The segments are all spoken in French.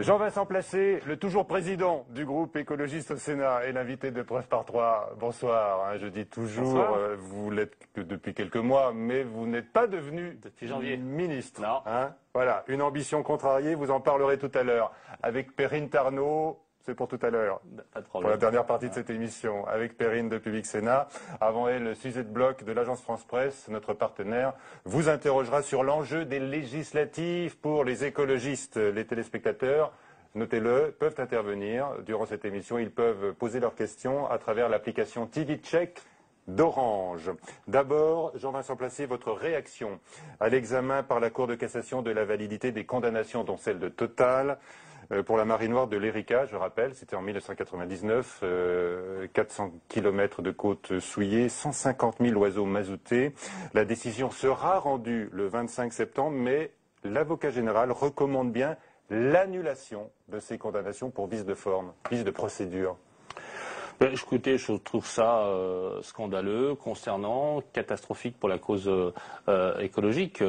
Jean-Vincent Placé, le toujours président du groupe écologiste au Sénat et l'invité de Preuve par 3. Bonsoir, je dis toujours, vous l'êtes que depuis quelques mois, mais vous n'êtes pas devenu depuis janvier ministre. Non. Voilà, une ambition contrariée, vous en parlerez tout à l'heure. Avec Perrine Tarnaud, c'est pour tout à l'heure, pour la dernière partie de cette émission, avec Perrine de Public Sénat. Avant elle, Suzette Bloch de l'agence France Presse, notre partenaire, vous interrogera sur l'enjeu des législatives pour les écologistes. Les téléspectateurs, notez-le, peuvent intervenir durant cette émission. Ils peuvent poser leurs questions à travers l'application TV Check d'Orange. D'abord, Jean-Vincent Placé, votre réaction à l'examen par la Cour de cassation de la validité des condamnations, dont celle de Total, pour la marée noire de l'Erika, je rappelle, c'était en 1999, 400 km de côtes souillées, 150 000 oiseaux mazoutés. La décision sera rendue le 25 septembre, mais l'avocat général recommande bien l'annulation de ces condamnations pour vice de forme, vice de procédure. Écoutez, je trouve ça scandaleux, concernant, catastrophique pour la cause écologique.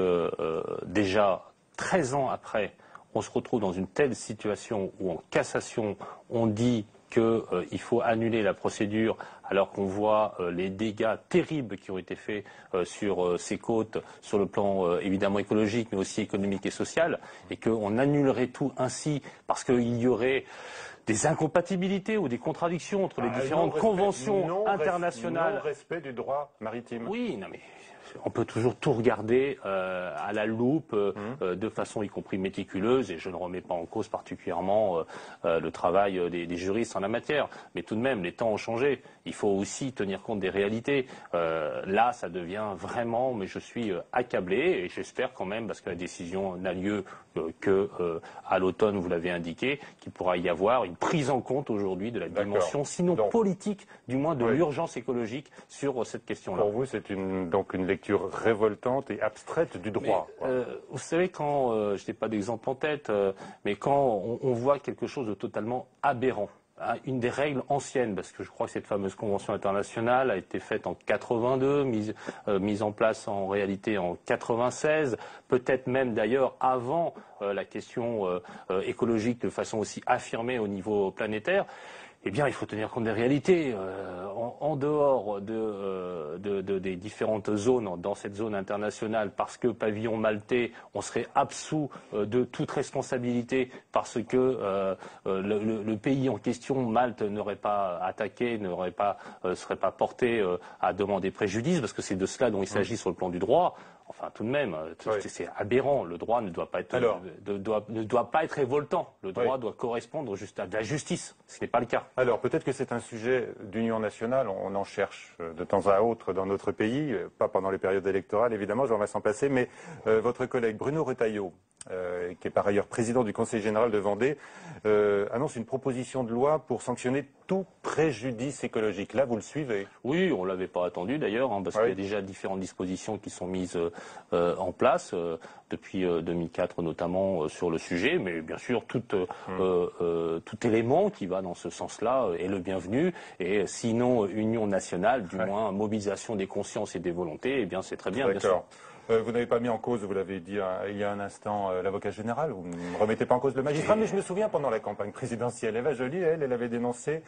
Déjà, 13 ans après, on se retrouve dans une telle situation où en cassation, on dit qu'il faut annuler la procédure alors qu'on voit les dégâts terribles qui ont été faits sur ces côtes, sur le plan évidemment écologique, mais aussi économique et social, et qu'on annulerait tout ainsi parce qu'il y aurait des incompatibilités ou des contradictions entre les différentes conventions internationales. Non-respect du droit maritime. Oui, non mais on peut toujours tout regarder à la loupe, de façon y compris méticuleuse, et je ne remets pas en cause particulièrement le travail des juristes en la matière. Mais tout de même, les temps ont changé. Il faut aussi tenir compte des réalités. Là, ça devient vraiment, mais je suis accablé, et j'espère quand même, parce que la décision n'a lieu qu'à l'automne, vous l'avez indiqué, qu'il pourra y avoir une prise en compte aujourd'hui de la dimension, sinon politique, du moins de l'urgence écologique sur cette question-là. Pour vous, c'est donc une lecture révoltante et abstraite du droit. Vous savez, quand, je n'ai pas d'exemple en tête, mais quand on voit quelque chose de totalement aberrant, une des règles anciennes, parce que je crois que cette fameuse convention internationale a été faite en 82, mise en place en réalité en 96, peut-être même d'ailleurs avant la question écologique de façon aussi affirmée au niveau planétaire. Eh bien, il faut tenir compte des réalités. En dehors des différentes zones, dans cette zone internationale, parce que pavillon maltais, on serait absous de toute responsabilité, parce que le pays en question, Malte, n'aurait pas attaqué, serait pas porté à demander préjudice, parce que c'est de cela dont il s'agit sur le plan du droit. Enfin, tout de même, c'est aberrant. Le droit ne doit pas être, ne doit pas être révoltant. Le droit doit correspondre juste à de la justice, ce qui n'est pas le cas. Alors, peut-être que c'est un sujet d'union nationale. On en cherche de temps à autre dans notre pays, pas pendant les périodes électorales, évidemment, Jean-Vincent Placé, mais votre collègue Bruno Retailleau, qui est par ailleurs président du Conseil général de Vendée, annonce une proposition de loi pour sanctionner tout préjudice écologique. Là, vous le suivez? Oui, on ne l'avait pas attendu d'ailleurs, parce qu'il y a déjà différentes dispositions qui sont mises en place, depuis 2004 notamment, sur le sujet, mais bien sûr tout élément qui va dans ce sens-là est le bienvenu, et sinon union nationale, du moins mobilisation des consciences et des volontés, eh bien c'est très bien, bien sûr. Vous n'avez pas mis en cause, vous l'avez dit il y a un instant, l'avocat général. Vous ne remettez pas en cause le magistrat, mais je me souviens pendant la campagne présidentielle, Eva Joly, elle avait dénoncé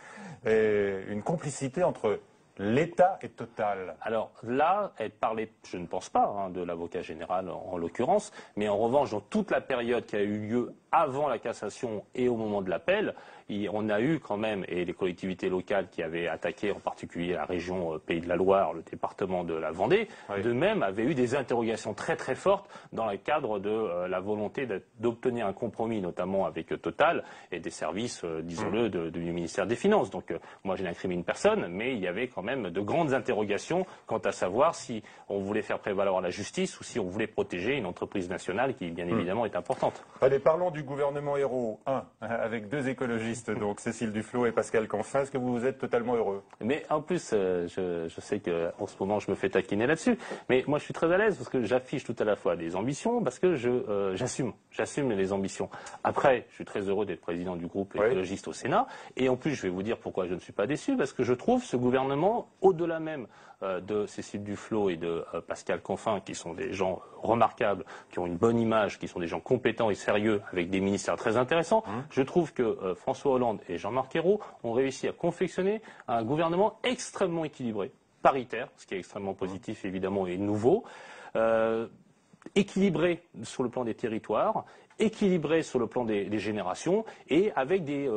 une complicité entre l'État et Total. Alors là, elle parlait, je ne pense pas, de l'avocat général en l'occurrence, mais en revanche, dans toute la période qui a eu lieu avant la cassation et au moment de l'appel, on a eu quand même, et les collectivités locales qui avaient attaqué en particulier la région Pays de la Loire, le département de la Vendée, de même avaient eu des interrogations très très fortes dans le cadre de la volonté d'obtenir un compromis, notamment avec Total et des services, disons-le, du ministère des Finances. Donc moi je n'incrimine personne, mais il y avait quand même de grandes interrogations quant à savoir si on voulait faire prévaloir la justice ou si on voulait protéger une entreprise nationale qui bien évidemment est importante. Allez, parlons du gouvernement héros 1, avec deux écologistes, donc Cécile Duflot et Pascal Canfin. Est-ce que vous êtes totalement heureux? Mais en plus, je sais qu'en ce moment je me fais taquiner là-dessus, mais moi je suis très à l'aise parce que j'affiche tout à la fois des ambitions, parce que j'assume les ambitions. Après, je suis très heureux d'être président du groupe écologiste au Sénat, et en plus je vais vous dire pourquoi je ne suis pas déçu, parce que je trouve ce gouvernement important, au-delà même de Cécile Duflot et de Pascal Canfin, qui sont des gens remarquables, qui ont une bonne image, qui sont des gens compétents et sérieux, avec des ministères très intéressants. Je trouve que François Hollande et Jean-Marc Ayrault ont réussi à confectionner un gouvernement extrêmement équilibré, paritaire, ce qui est extrêmement positif évidemment et nouveau, équilibré sur le plan des territoires, équilibré sur le plan des générations et avec des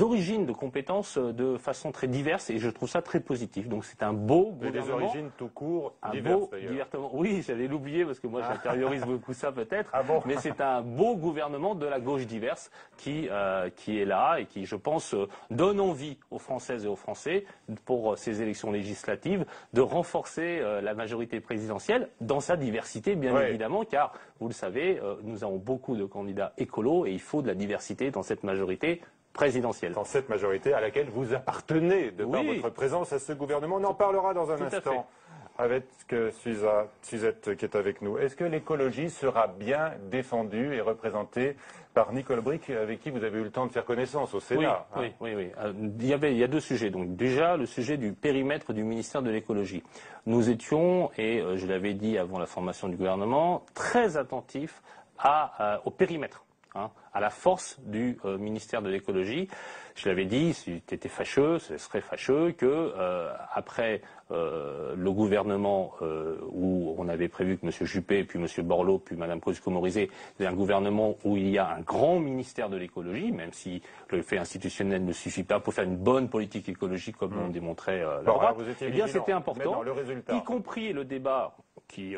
origines de compétences de façon très diverse, et je trouve ça très positif. Donc c'est un beau gouvernement. Des origines tout court, diverses d'ailleurs. Oui, j'allais l'oublier parce que moi j'intériorise beaucoup ça peut-être, mais c'est un beau gouvernement de la gauche diverse qui est là et qui, je pense, donne envie aux Françaises et aux Français pour ces élections législatives de renforcer la majorité présidentielle dans sa diversité, bien évidemment, car vous le savez, nous avons beaucoup de candidats écolos et il faut de la diversité dans cette majorité présidentielle. Dans cette majorité à laquelle vous appartenez, de par votre présence à ce gouvernement. On en parlera dans un instant avec Suzette qui est avec nous. Est-ce que l'écologie sera bien défendue et représentée par Nicole Bricq, avec qui vous avez eu le temps de faire connaissance au Sénat? Oui. Il y a deux sujets. Donc déjà, le sujet du périmètre du ministère de l'écologie. Nous étions, et je l'avais dit avant la formation du gouvernement, très attentifs au périmètre. À la force du ministère de l'écologie. Je l'avais dit, c'était fâcheux, ce serait fâcheux que après le gouvernement où on avait prévu que M. Juppé, puis M. Borloo, puis Mme Kosciusko-Morizet, c'est un gouvernement où il y a un grand ministère de l'écologie, même si le fait institutionnel ne suffit pas pour faire une bonne politique écologique comme l'ont démontré la droite. Eh bien, c'était important, y compris le débat qui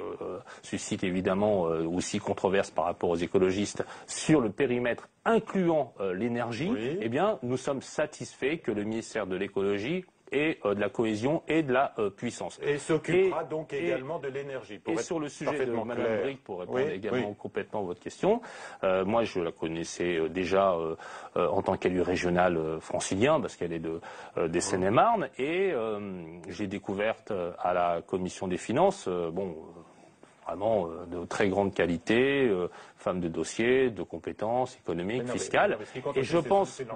suscite évidemment aussi controverse par rapport aux écologistes sur le périmètre incluant l'énergie, eh bien, nous sommes satisfaits que le ministère de l'écologie ait de la cohésion et de la puissance. Et s'occupera donc également de l'énergie. Et sur le sujet de Mme Bricq, pour répondre également complètement à votre question, moi je la connaissais déjà en tant qu'élue régionale francilien, parce qu'elle est des Seine-et-Marne, et j'ai découverte à la commission des finances, vraiment de très grande qualité, femme de dossier, de compétences économiques, fiscales. Et je pense c'est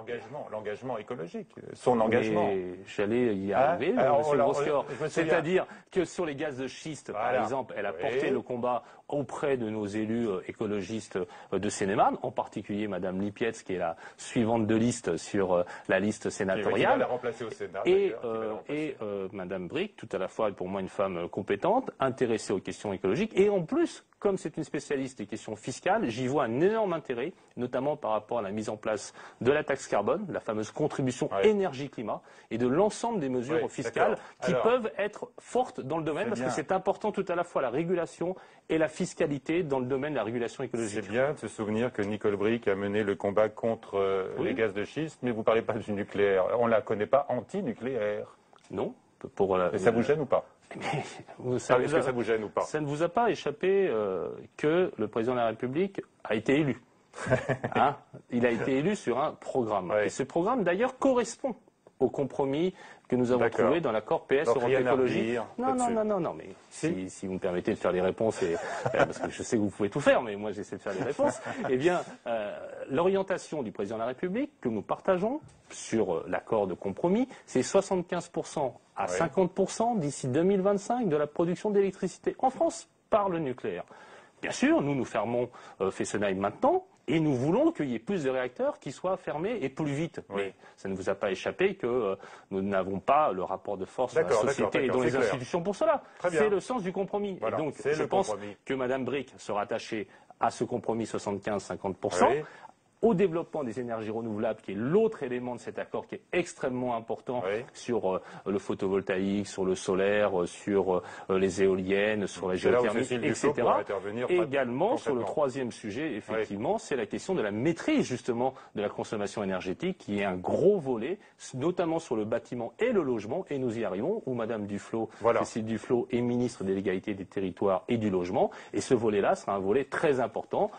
l'engagement écologique, son engagement. J'allais y arriver, Monsieur Groscor. C'est-à-dire que sur les gaz de schiste, par exemple, elle a porté le combat auprès de nos élus écologistes de Seine-et-Marne, en particulier Madame Lipietz, qui est la suivante de liste sur la liste sénatoriale. La remplacer au Sénat. Et Madame Bricq, tout à la fois pour moi une femme compétente, intéressée aux questions écologiques, et en plus, comme c'est une spécialiste des questions fiscales, j'y vois un énorme intérêt, notamment par rapport à la mise en place de la taxe carbone, la fameuse contribution énergie-climat, et de l'ensemble des mesures fiscales qui peuvent être fortes dans le domaine, parce que c'est important tout à la fois la régulation et la fiscalité dans le domaine de la régulation écologique. C'est bien de se souvenir que Nicole Bricq a mené le combat contre les gaz de schiste, mais vous ne parlez pas du nucléaire. On ne la connaît pas anti-nucléaire. Non. Et ça vous gêne ou pas? Est-ce que ça vous gêne ou pas? Ça ne vous a pas échappé que le président de la République a été élu. Il a été élu sur un programme. Et ce programme, d'ailleurs, correspond au compromis que nous avons trouvé dans l'accord PS Europe Écologie. Non, mais si vous me permettez de faire les réponses, parce que je sais que vous pouvez tout faire, mais moi j'essaie de faire les réponses, eh bien, l'orientation du président de la République que nous partageons sur l'accord de compromis, c'est 75% à 50% d'ici 2025 de la production d'électricité en France par le nucléaire. Bien sûr, nous fermons Fessenheim maintenant, et nous voulons qu'il y ait plus de réacteurs qui soient fermés et plus vite. Mais ça ne vous a pas échappé que nous n'avons pas le rapport de force dans la société et dans les institutions pour cela. C'est le sens du compromis. Et donc, je pense que Mme Bricq sera attachée à ce compromis 75-50%. Au développement des énergies renouvelables, qui est l'autre élément de cet accord qui est extrêmement important sur le photovoltaïque, sur le solaire, sur les éoliennes, sur la géothermie, etc. Et également sur le troisième sujet, effectivement, c'est la question de la maîtrise justement de la consommation énergétique, qui est un gros volet, notamment sur le bâtiment et le logement, et nous y arrivons, où Madame Duflot, Cécile Duflot est ministre de l'égalité des territoires et du logement, et ce volet-là sera un volet très important,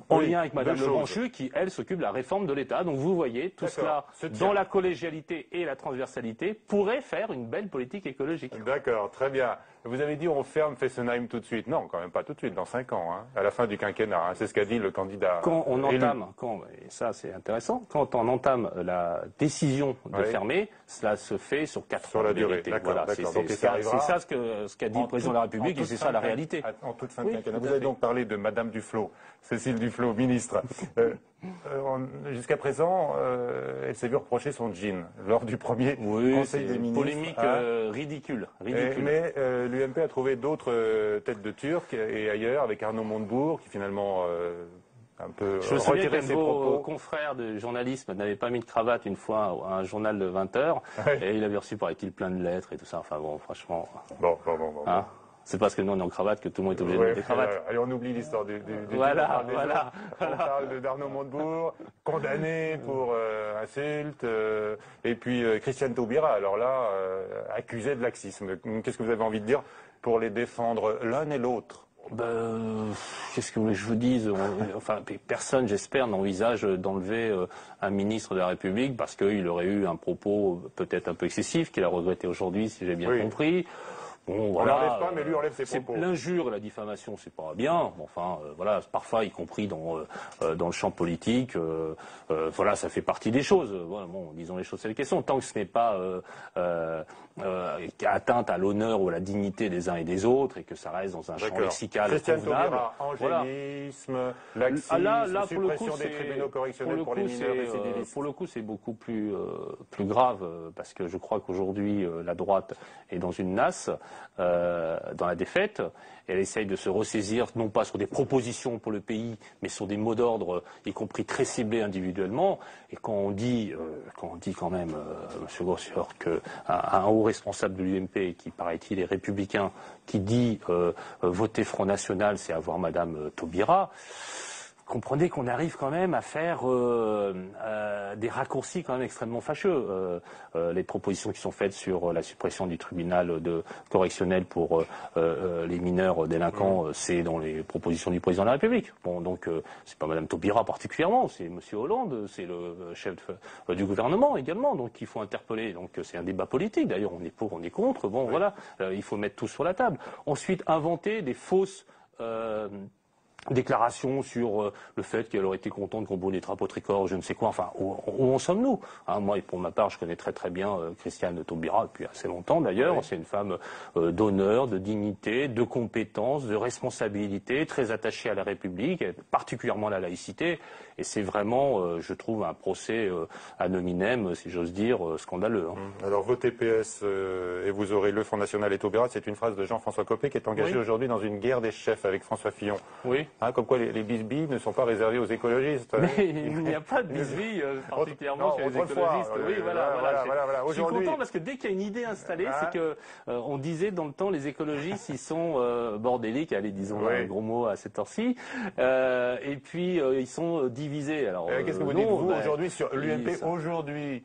en lien avec Madame Lebranchu, qui, elle, s'occupe de la réforme de l'État. Donc vous voyez, tout cela, dans la collégialité et la transversalité, pourrait faire une belle politique écologique. D'accord, très bien. Vous avez dit on ferme Fessenheim tout de suite. Non, quand même pas tout de suite, dans 5 ans, hein, à la fin du quinquennat. Hein, c'est ce qu'a dit le candidat. Quand on élu. entame, et ça c'est intéressant, quand on entame la décision de fermer, cela se fait sur 4 ans. Sur la durée, voilà, c'est ça ce qu'a dit le président de la République et c'est ça la réalité. En toute fin de quinquennat. Vous avez donc parlé de Madame Duflot, Cécile Duflot, ministre. Jusqu'à présent, elle s'est vue reprocher son jean lors du premier Conseil des ministres. Polémique ridicule. Mais l'UMP a trouvé d'autres têtes de Turcs et ailleurs, avec Arnaud Montebourg, qui finalement un peu je me souviens retiré ses propos. vos confrères de journalisme n'avaient pas mis de cravate une fois à un journal de 20 heures et il avait reçu, paraît-il, plein de lettres et tout ça. Enfin bon, franchement. Bon. Hein, c'est parce que nous on est en cravate que tout le monde est obligé de mettre des cravates. Allez, on oublie l'histoire du voilà. On parle d'Arnaud Montebourg, condamné pour insulte, et puis Christiane Taubira, alors là, accusé de laxisme. Qu'est-ce que vous avez envie de dire pour les défendre l'un et l'autre? Qu'est-ce que vous voulez que je vous dise? Enfin, personne, j'espère, n'envisage d'enlever un ministre de la République parce qu'il aurait eu un propos peut-être un peu excessif, qu'il a regretté aujourd'hui, si j'ai bien compris. Bon, on n'enlève pas, mais lui enlève ses propos. L'injure et la diffamation, c'est pas bien. Enfin, voilà, parfois, y compris dans le champ politique, voilà, ça fait partie des choses. Voilà, bon, disons les choses telles qu'elles sont. Tant que ce n'est pas atteinte à l'honneur ou à la dignité des uns et des autres, et que ça reste dans un champ lexical convenable. Angélisme, laxisme, suppression des tribunaux correctionnels pour les mineurs récidivistes. Pour le coup, c'est beaucoup plus grave, parce que je crois qu'aujourd'hui, la droite est dans une nasse. Dans la défaite, elle essaye de se ressaisir non pas sur des propositions pour le pays, mais sur des mots d'ordre, y compris très ciblés individuellement. Et quand on dit quand même, M. Grossior, qu'un haut responsable de l'UMP, qui paraît-il est républicain, qui dit voter Front National, c'est avoir Madame Taubira. Comprenez qu'on arrive quand même à faire des raccourcis quand même extrêmement fâcheux. Les propositions qui sont faites sur la suppression du tribunal correctionnel pour les mineurs délinquants, c'est dans les propositions du président de la République. Bon, donc c'est pas Madame Taubira particulièrement, c'est Monsieur Hollande, c'est le chef du gouvernement également, donc il faut interpeller. Donc c'est un débat politique. D'ailleurs, on est pour, on est contre. Bon, voilà, il faut mettre tout sur la table. Ensuite, inventer des fausses déclaration sur le fait qu'elle aurait été contente qu'on brûle les drapeaux tricolores, je ne sais quoi. Enfin, où en sommes-nous? Moi, pour ma part, je connais très très bien Christiane Taubira depuis assez longtemps d'ailleurs. Oui. C'est une femme d'honneur, de dignité, de compétence, de responsabilité, très attachée à la République, particulièrement à la laïcité. Et c'est vraiment, je trouve, un procès ad hominem, si j'ose dire, scandaleux. Alors, votez PS et vous aurez le Front National et Taubira. C'est une phrase de Jean-François Copé qui est engagé aujourd'hui dans une guerre des chefs avec François Fillon. Oui. Comme quoi les bisbilles ne sont pas réservés aux écologistes. Mais il n'y a pas de bisbilles particulièrement chez les écologistes. Oui, voilà. Je suis content parce que dès qu'il y a une idée installée, c'est que on disait dans le temps les écologistes ils sont bordéliques, allez disons un gros mot à cette heure-ci, et puis ils sont divisés. Alors qu'est-ce que vous dites vous aujourd'hui sur l'UMP aujourd'hui?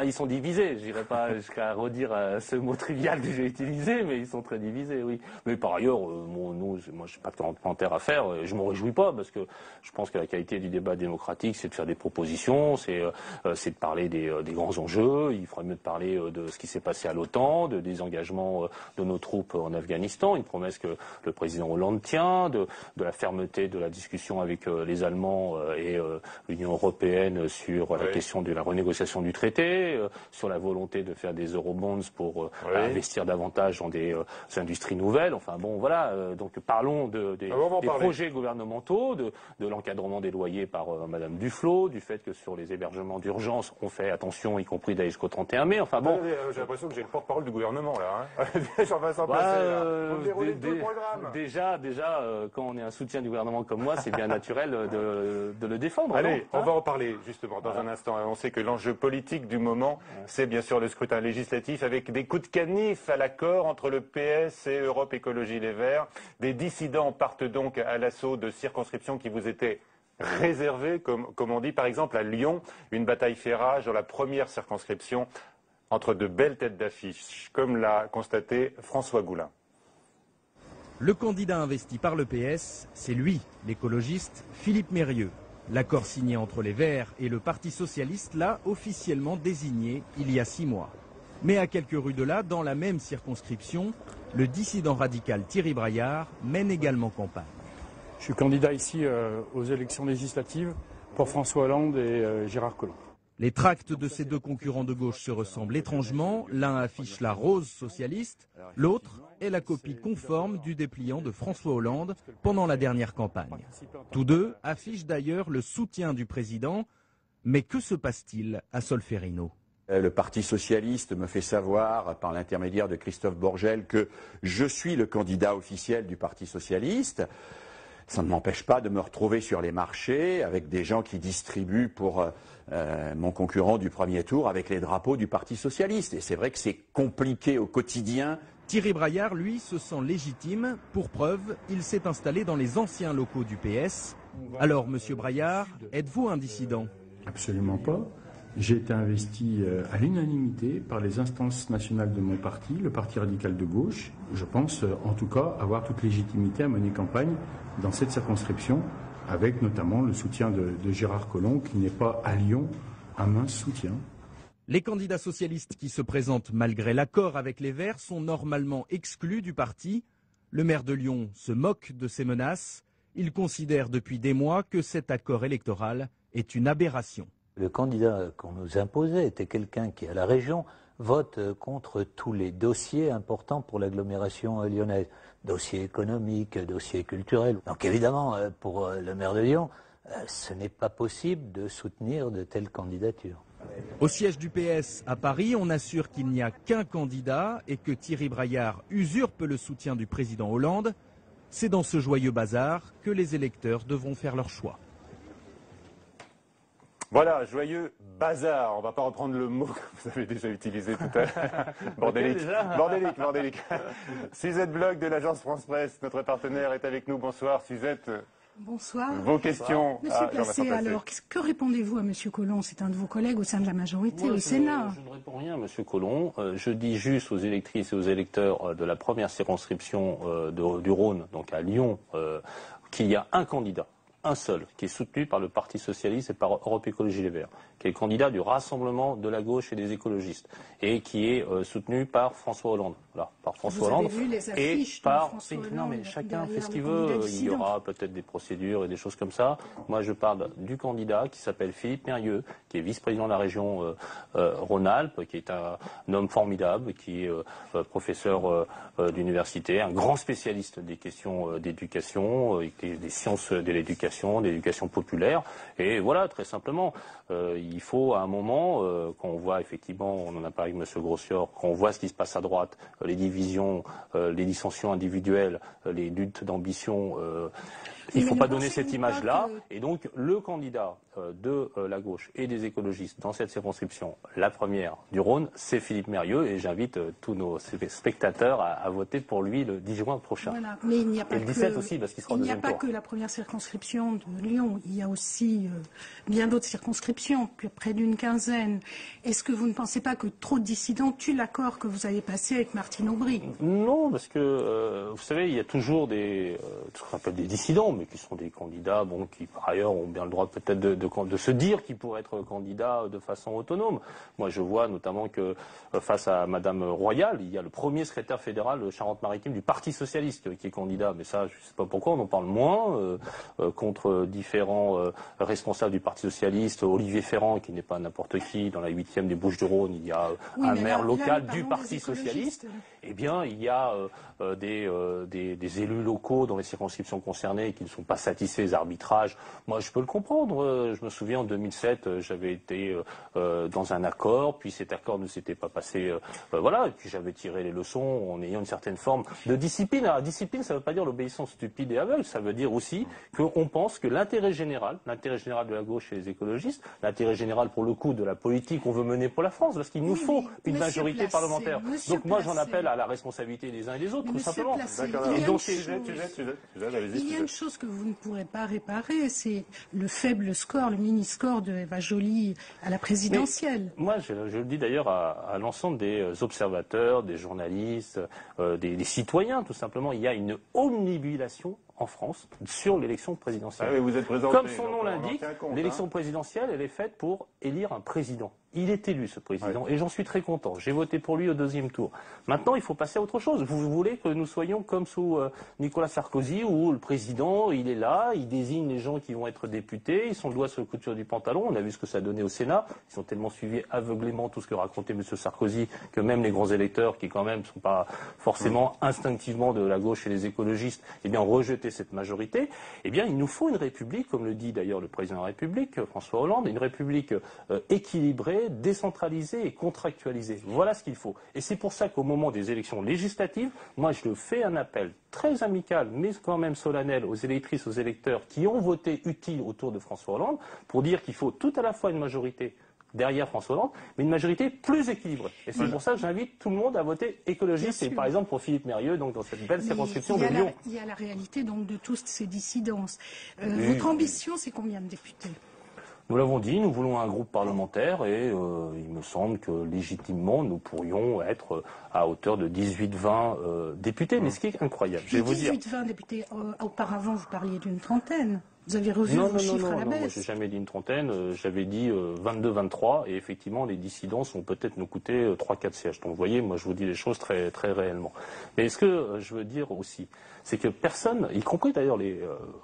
Ils sont divisés. Je n'irai pas jusqu'à redire ce mot trivial que j'ai utilisé, mais ils sont très divisés, oui. Mais par ailleurs, moi, je n'ai pas de commentaire à faire. Je m'en réjouis pas parce que je pense que la qualité du débat démocratique, c'est de faire des propositions, c'est de parler des grands enjeux. Il faudrait mieux de parler de ce qui s'est passé à l'OTAN, des engagements de nos troupes en Afghanistan, une promesse que le président Hollande tient, de la fermeté de la discussion avec les Allemands et l'Union européenne sur la question de la renégociation du traité. Sur la volonté de faire des eurobonds pour investir davantage dans des industries nouvelles. Enfin bon, voilà. Donc parlons des projets gouvernementaux, de l'encadrement des loyers par Madame Duflot, du fait que sur les hébergements d'urgence, on fait attention, y compris d'aller jusqu'au 31 mai. Enfin bon. J'ai l'impression que j'ai le porte-parole du gouvernement là. J'en vais s'en passer là. Vous déroulez tout le programme. Déjà, quand on est un soutien du gouvernement comme moi, c'est bien naturel de le défendre. Allez, on va en parler justement dans un instant. On sait que l'enjeu politique du moment, c'est bien sûr le scrutin législatif avec des coups de canif à l'accord entre le PS et Europe Écologie Les Verts. Des dissidents partent donc à l'assaut de circonscriptions qui vous étaient réservées, comme on dit par exemple à Lyon. Une bataille fait rage dans la première circonscription entre de belles têtes d'affiche, comme l'a constaté François Goulin. Le candidat investi par le PS, c'est lui, l'écologiste Philippe Mérieux. L'accord signé entre les Verts et le Parti socialiste l'a officiellement désigné il y a 6 mois. Mais à quelques rues de là, dans la même circonscription, le dissident radical Thierry Braillard mène également campagne. Je suis candidat ici aux élections législatives pour François Hollande et Gérard Collomb. Les tracts de ces deux concurrents de gauche se ressemblent étrangement. L'un affiche la rose socialiste, l'autre est la copie conforme du dépliant de François Hollande pendant la dernière campagne. Tous deux affichent d'ailleurs le soutien du président. Mais que se passe-t-il à Solferino ? Le Parti socialiste me fait savoir, par l'intermédiaire de Christophe Borgel, que je suis le candidat officiel du Parti socialiste. Ça ne m'empêche pas de me retrouver sur les marchés avec des gens qui distribuent pour mon concurrent du premier tour avec les drapeaux du Parti socialiste. Et c'est vrai que c'est compliqué au quotidien. Thierry Braillard, lui, se sent légitime. Pour preuve, il s'est installé dans les anciens locaux du PS. Alors, monsieur Braillard, êtes-vous un dissident ? Absolument pas. J'ai été investi à l'unanimité par les instances nationales de mon parti, le Parti radical de gauche. Je pense en tout cas avoir toute légitimité à mener campagne dans cette circonscription, avec notamment le soutien de Gérard Collomb, qui n'est pas à Lyon un mince soutien. Les candidats socialistes qui se présentent malgré l'accord avec les Verts sont normalement exclus du parti. Le maire de Lyon se moque de ces menaces. Il considère depuis des mois que cet accord électoral est une aberration. Le candidat qu'on nous imposait était quelqu'un qui, à la région, vote contre tous les dossiers importants pour l'agglomération lyonnaise. Dossiers économiques, dossiers culturels. Donc évidemment, pour le maire de Lyon, ce n'est pas possible de soutenir de telles candidatures. Au siège du PS à Paris, on assure qu'il n'y a qu'un candidat et que Thierry Braillard usurpe le soutien du président Hollande. C'est dans ce joyeux bazar que les électeurs devront faire leur choix. Voilà, joyeux bazar. On ne va pas reprendre le mot que vous avez déjà utilisé tout à l'heure. Bordélique. Bordélique. Suzette Bloch de l'agence France Presse, notre partenaire, est avec nous. Bonsoir Suzette. Bonsoir. Vos questions. Monsieur Placé, alors, que répondez-vous à Monsieur Collomb? C'est un de vos collègues au sein de la majorité au Sénat. Je ne réponds rien à Monsieur Collomb. Je dis juste aux électrices et aux électeurs de la première circonscription du Rhône, donc à Lyon, qu'il y a un candidat, un seul, qui est soutenu par le Parti socialiste et par Europe Écologie Les Verts, qui est le candidat du Rassemblement de la gauche et des écologistes, et qui est soutenu par François Hollande. Voilà, par François Hollande et par. Non, mais chacun fait ce qu'il veut. Il y aura peut-être des procédures et des choses comme ça. Moi, je parle du candidat qui s'appelle Philippe Mérieux, qui est vice-président de la région Rhône-Alpes, qui est un homme formidable, qui est professeur d'université, un grand spécialiste des questions d'éducation, des sciences de l'éducation populaire. Et voilà, très simplement, il faut à un moment, quand on voit effectivement, on en a parlé avec M. Grossior, quand on voit ce qui se passe à droite, les divisions, les dissensions individuelles, les luttes d'ambition, il ne faut pas donner cette image-là. Et donc, le candidat de la gauche et des écologistes dans cette circonscription, la première du Rhône, c'est Philippe Mérieux. Et j'invite tous nos spectateurs à voter pour lui le 10 juin prochain. Voilà. Mais il n'y a pas et le 17 aussi, parce qu'il sera au deuxième tour. Il n'y a pas que la première circonscription de Lyon. Il y a aussi bien d'autres circonscriptions, près d'une quinzaine. Est-ce que vous ne pensez pas que trop de dissidents tuent l'accord que vous avez passé avec Martine Aubry? Non, parce que, vous savez, il y a toujours ce qu'on appelle des dissidents, mais qui sont des candidats, qui par ailleurs ont bien le droit peut-être de se dire qu'ils pourraient être candidats de façon autonome. Moi, je vois notamment que face à Madame Royal, il y a le premier secrétaire fédéral de Charente-Maritime du Parti socialiste qui est candidat. Mais ça, je ne sais pas pourquoi, on en parle moins, contre différents responsables du Parti socialiste. Olivier Ferrand, qui n'est pas n'importe qui, dans la 8e des Bouches-du-Rhône, il y a un maire local du Parti socialiste. Eh bien, il y a des élus locaux dans les circonscriptions concernées qui ne sont pas satisfaits des arbitrages. Moi, je peux le comprendre. Je me souviens, en 2007, j'avais été dans un accord, puis cet accord ne s'était pas passé. Voilà, et puis j'avais tiré les leçons en ayant une certaine forme de discipline. Alors, discipline, ça ne veut pas dire l'obéissance stupide et aveugle. Ça veut dire aussi qu'on pense que l'intérêt général de la gauche et des écologistes, l'intérêt général, pour le coup, de la politique qu'on veut mener pour la France, parce qu'il nous faut une majorité parlementaire. Donc moi, j'en appelle à la responsabilité des uns et des autres, tout simplement. Il y a une chose que vous ne pourrez pas réparer, c'est le faible score, le mini-score de Eva Joly à la présidentielle. Mais moi, je le dis d'ailleurs à l'ensemble des observateurs, des journalistes, des citoyens, tout simplement. Il y a une omnibulation en France sur l'élection présidentielle. Ah oui, vous êtes présenté, comme son nom l'indique, l'élection présidentielle, elle est faite pour élire un président. Il est élu, ce président, et j'en suis très content. J'ai voté pour lui au 2e tour. Maintenant, il faut passer à autre chose. Vous voulez que nous soyons comme sous Nicolas Sarkozy, où le président, il est là, il désigne les gens qui vont être députés, ils sont le doigt sur le couture du pantalon. On a vu ce que ça donnait au Sénat. Ils ont tellement suivi aveuglément tout ce que racontait M. Sarkozy que même les grands électeurs, qui quand même ne sont pas forcément instinctivement de la gauche et les écologistes, eh bien, ont rejeté cette majorité. Eh bien, il nous faut une république, comme le dit d'ailleurs le président de la République, François Hollande, une république équilibrée, décentralisée et contractualisée. Voilà ce qu'il faut. Et c'est pour ça qu'au moment des élections législatives, moi je fais un appel très amical, mais quand même solennel aux électrices, aux électeurs qui ont voté utile autour de François Hollande, pour dire qu'il faut tout à la fois une majorité derrière François Hollande, mais une majorité plus équilibrée. Et c'est pour ça que j'invite tout le monde à voter écologiste, et par exemple pour Philippe Mérieux, donc dans cette belle circonscription de Lyon. Il y a la réalité donc de toutes ces dissidences. Votre ambition, c'est combien de députés ? Nous l'avons dit, nous voulons un groupe parlementaire et il me semble que légitimement nous pourrions être à hauteur de 18-20 députés. Mais ce qui est incroyable, je vais vous dire... 18-20 députés, auparavant vous parliez d'une trentaine. Vous avez revu vos chiffres à la baisse. Moi, j'ai jamais dit une trentaine, j'avais dit 22-23 et effectivement les dissidences vont peut-être nous coûter 3-4 sièges. Donc vous voyez, moi je vous dis les choses très, très réellement. Mais ce que je veux dire aussi, c'est que personne, y compris d'ailleurs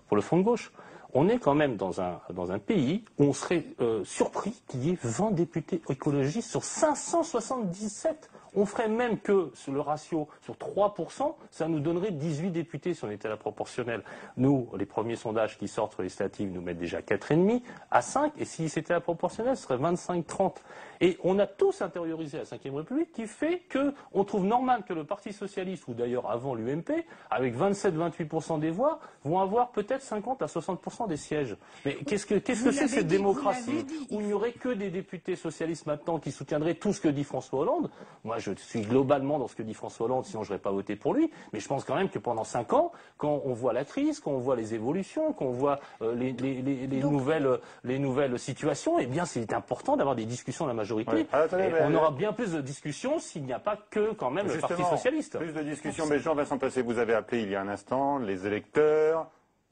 pour le Front de gauche, on est quand même dans un pays où on serait surpris qu'il y ait 20 députés écologistes sur 577. On ferait même que sur le ratio sur 3%, ça nous donnerait 18 députés si on était à la proportionnelle. Nous, les premiers sondages qui sortent sur les législatives nous mettent déjà 4,5 à 5, et si c'était à la proportionnelle, ce serait 25-30. Et on a tous intériorisé la Ve République, qui fait qu'on trouve normal que le Parti Socialiste, ou d'ailleurs avant l'UMP, avec 27-28% des voix, vont avoir peut-être 50 à 60% des sièges. Mais qu'est-ce que c'est cette démocratie où il n'y aurait que des députés socialistes maintenant qui soutiendraient tout ce que dit François Hollande? Moi, je suis globalement dans ce que dit François Hollande, sinon je n'aurais pas voté pour lui. Mais je pense quand même que pendant 5 ans, quand on voit la crise, quand on voit les évolutions, quand on voit les nouvelles situations, eh bien, c'est important d'avoir des discussions de la majorité. Oui. On aura bien plus de discussions s'il n'y a pas que quand même le Parti Socialiste. Plus de discussions, mais Jean-Vincent Placé, vous avez appelé il y a un instant les électeurs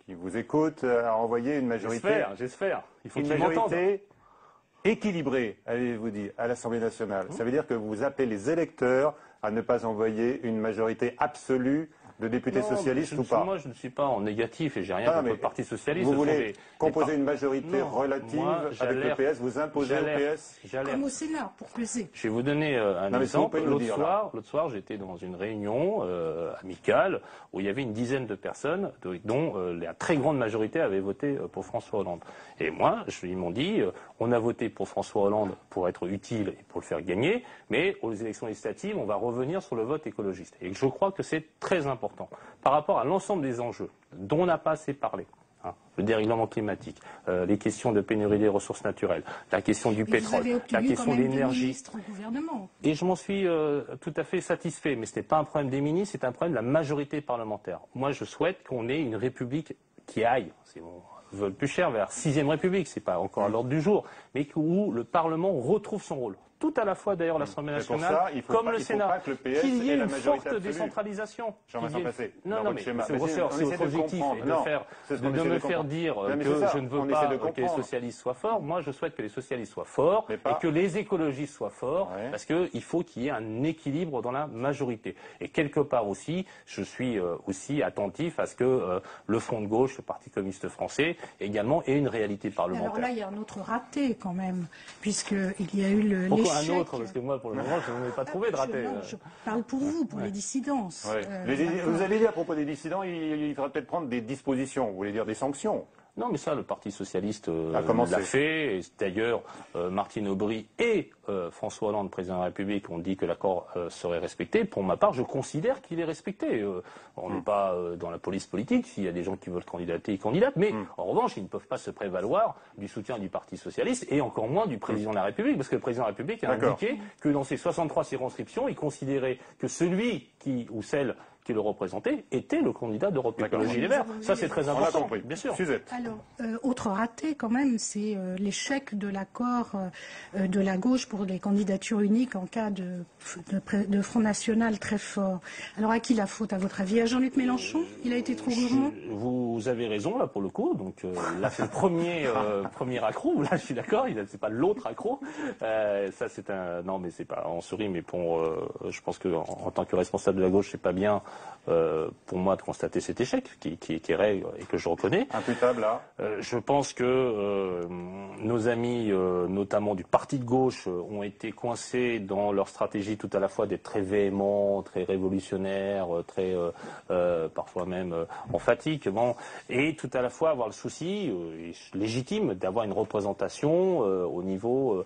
qui vous écoutent à envoyer une majorité. J'espère. Il faut une majorité équilibrée, avez-vous dit, à l'Assemblée nationale. Ça veut dire que vous appelez les électeurs à ne pas envoyer une majorité absolue de députés socialistes ou pas? Moi, je ne suis pas en négatif et j'ai rien contre le Parti Socialiste. Vous voulez composer une majorité relative avec le PS, vous imposez au PS? Comme au Sénat, pour peser. Je vais vous donner un exemple. L'autre soir, j'étais dans une réunion amicale où il y avait une dizaine de personnes dont la très grande majorité avait voté pour François Hollande. Et moi, ils m'ont dit, on a voté pour François Hollande pour être utile et pour le faire gagner, mais aux élections législatives, on va revenir sur le vote écologiste. Et je crois que c'est très important. Par rapport à l'ensemble des enjeux dont on n'a pas assez parlé, le dérèglement climatique, les questions de pénurie des ressources naturelles, la question du pétrole, la question de l'énergie. Et je m'en suis tout à fait satisfait, mais ce n'est pas un problème des ministres, c'est un problème de la majorité parlementaire. Moi, je souhaite qu'on ait une république qui aille, si on veut le plus cher, vers 6e République, c'est pas encore à l'ordre du jour, mais où le Parlement retrouve son rôle. Tout à la fois d'ailleurs l'Assemblée nationale, comme le Sénat, qu'il y ait une forte décentralisation. Non, mais c'est votre objectif de me faire dire que je ne veux pas que les socialistes soient forts. Moi, je souhaite que les socialistes soient forts et que les écologistes soient forts, parce qu'il faut qu'il y ait un équilibre dans la majorité. Et quelque part aussi, je suis aussi attentif à ce que le Front de gauche, le Parti communiste français, également ait une réalité parlementaire. Alors là, il y a un autre raté quand même, puisqu'il y a eu le un autre, parce que moi, pour le moment, je n'en ai pas trouvé de raté. Je parle pour vous, pour les dissidences. Vous avez dit à propos des dissidents, il faudra peut-être prendre des dispositions, vous voulez dire des sanctions? Non, mais ça, le Parti Socialiste l'a fait. D'ailleurs, Martine Aubry et François Hollande, président de la République, ont dit que l'accord serait respecté. Pour ma part, je considère qu'il est respecté. On n'est pas dans la police politique. S'il y a des gens qui veulent candidater, ils candidatent. Mais en revanche, ils ne peuvent pas se prévaloir du soutien du Parti Socialiste et encore moins du président de la République, parce que le président de la République a indiqué que dans ses 63 circonscriptions, il considérait que celui ou celle qui le représentait était le candidat d'Europe Écologie Les Verts. Ça, c'est très important. On l'a compris. Bien sûr. Suzette. Alors, autre raté quand même, c'est l'échec de l'accord de la gauche pour les candidatures uniques en cas de Front National très fort. Alors, à qui la faute, à votre avis? À Jean-Luc Mélenchon? Il a été trop gourmand? Vous avez raison, là, pour le coup. Donc, là, c'est le premier accro. Là, je suis d'accord. C'est pas l'autre accro. Ça, c'est un... Non, mais c'est pas... On sourit, mais pour... je pense que en tant que responsable de la gauche, c'est pas bien pour moi de constater cet échec, qui est règle et que je reconnais. Imputable, là. Je pense que nos amis, notamment du parti de gauche, ont été coincés dans leur stratégie tout à la fois d'être très véhéments, très révolutionnaires, très parfois même emphatiques, bon, et tout à la fois avoir le souci légitime d'avoir une représentation au niveau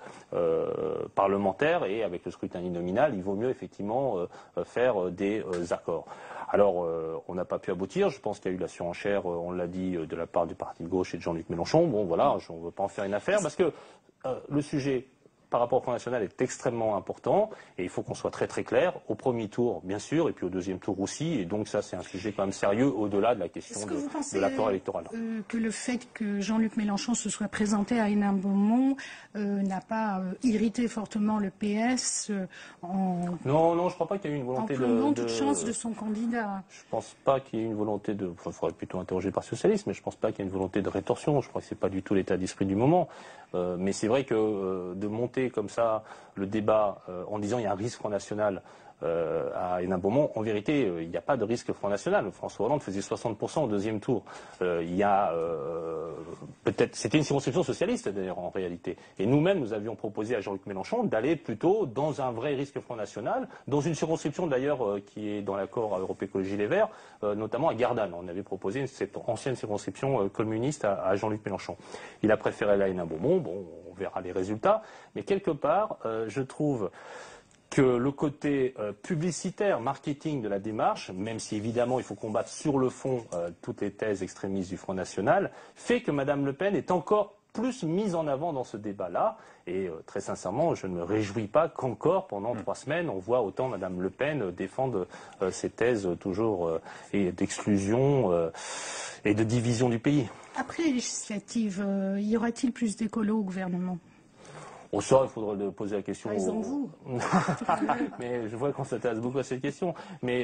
parlementaire, et avec le scrutin uninominal, il vaut mieux effectivement faire des accords. Alors, on n'a pas pu aboutir. Je pense qu'il y a eu la surenchère, on l'a dit, de la part du parti de gauche et de Jean-Luc Mélenchon. Bon, voilà, on ne veut pas en faire une affaire, parce que le sujet par rapport au Front National est extrêmement important, et il faut qu'on soit très très clair au premier tour, bien sûr, et puis au deuxième tour aussi, et donc ça c'est un sujet quand même sérieux au-delà de la question de l'accord électoral. Que le fait que Jean-Luc Mélenchon se soit présenté à Hénin-Beaumont n'a pas irrité fortement le PS Non, je crois pas qu'il y ait eu une volonté en plombant toute chance de son candidat. Je pense pas qu'il y ait eu une volonté de... Enfin, il faudrait plutôt interroger par socialiste, mais je pense pas qu'il y ait une volonté de rétorsion. Je crois que c'est pas du tout l'état d'esprit du moment. Mais c'est vrai que de monter comme ça le débat en disant il y a un risque Front National à Hénin-Beaumont, en vérité, il n'y a pas de risque Front National. François Hollande faisait 60% au deuxième tour. Il y a peut-être, c'était une circonscription socialiste d'ailleurs en réalité. Et nous-mêmes, nous avions proposé à Jean-Luc Mélenchon d'aller plutôt dans un vrai risque Front National, dans une circonscription d'ailleurs qui est dans l'accord à Europe Écologie Les Verts, notamment à Gardanne. On avait proposé cette ancienne circonscription communiste à Jean-Luc Mélenchon. Il a préféré aller à Hénin-Beaumont. Bon, on verra les résultats. Mais quelque part, je trouve que le côté publicitaire, marketing de la démarche, même si évidemment il faut combattre sur le fond toutes les thèses extrémistes du Front National, fait que Mme Le Pen est encore plus mise en avant dans ce débat-là. Et très sincèrement, je ne me réjouis pas qu'encore pendant 3 semaines, on voit autant Mme Le Pen défendre ces thèses toujours d'exclusion et de division du pays. Après les législatives, y aura-t-il plus d'écolos au gouvernement? Au sort, il faudrait poser la question. Raison-vous. Mais je vois qu'on s'intéresse beaucoup à cette question. Mais